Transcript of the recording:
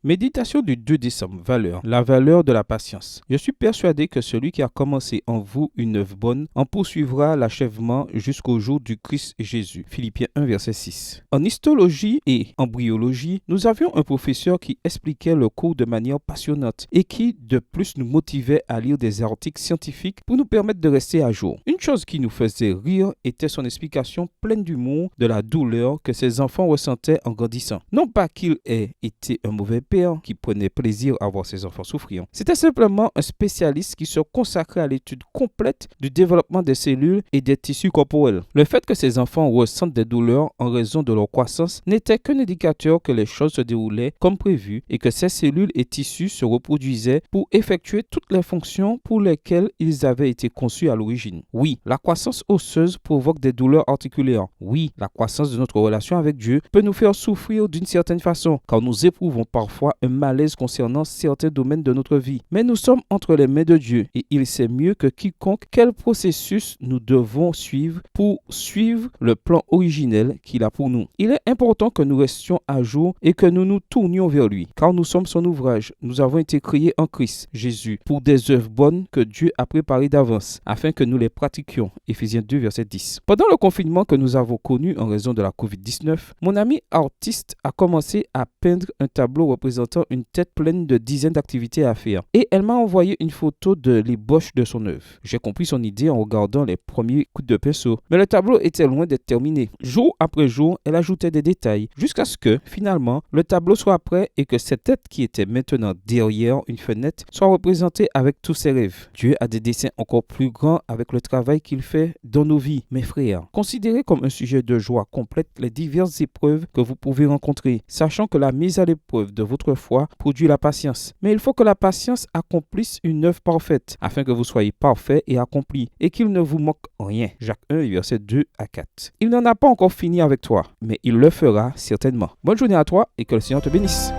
Méditation du 2 décembre. Valeur. La valeur de la patience. Je suis persuadé que celui qui a commencé en vous une œuvre bonne en poursuivra l'achèvement jusqu'au jour du Christ Jésus. Philippiens 1, verset 6. En histologie et embryologie, nous avions un professeur qui expliquait le cours de manière passionnante et qui, de plus, nous motivait à lire des articles scientifiques pour nous permettre de rester à jour. Une chose qui nous faisait rire était son explication pleine d'humour de la douleur que ses enfants ressentaient en grandissant. Non pas qu'il ait été un mauvais père qui prenait plaisir à voir ses enfants souffrir. C'était simplement un spécialiste qui se consacrait à l'étude complète du développement des cellules et des tissus corporels. Le fait que ses enfants ressentent des douleurs en raison de leur croissance n'était qu'un indicateur que les choses se déroulaient comme prévu et que ces cellules et tissus se reproduisaient pour effectuer toutes les fonctions pour lesquelles ils avaient été conçus à l'origine. Oui, la croissance osseuse provoque des douleurs articulaires. Oui, la croissance de notre relation avec Dieu peut nous faire souffrir d'une certaine façon, car nous éprouvons parfois un malaise concernant certains domaines de notre vie. Mais nous sommes entre les mains de Dieu et il sait mieux que quiconque quel processus nous devons suivre pour suivre le plan originel qu'il a pour nous. Il est important que nous restions à jour et que nous nous tournions vers lui, car nous sommes son ouvrage. Nous avons été créés en Christ Jésus pour des œuvres bonnes que Dieu a préparées d'avance, afin que nous les pratiquions. Éphésiens 2, verset 10. Pendant le confinement que nous avons connu en raison de la COVID-19, mon ami artiste a commencé à peindre un tableau représentant une tête pleine de dizaines d'activités à faire. Et elle m'a envoyé une photo de l'ébauche de son œuvre. J'ai compris son idée en regardant les premiers coups de pinceau. Mais le tableau était loin d'être terminé. Jour après jour, elle ajoutait des détails, jusqu'à ce que, finalement, le tableau soit prêt et que cette tête qui était maintenant derrière une fenêtre soit représentée avec tous ses rêves. Dieu a des dessins encore plus grands avec le travail qu'il fait dans nos vies. Mes frères, considérez comme un sujet de joie complète les diverses épreuves que vous pouvez rencontrer, sachant que la mise à l'épreuve de votre foi produit la patience. Mais il faut que la patience accomplisse une œuvre parfaite, afin que vous soyez parfaits et accomplis, et qu'il ne vous manque rien. Jacques 1, verset 2 à 4. Il n'en a pas encore fini avec toi, mais il le fera certainement. Bonne journée à toi et que le Seigneur te bénisse.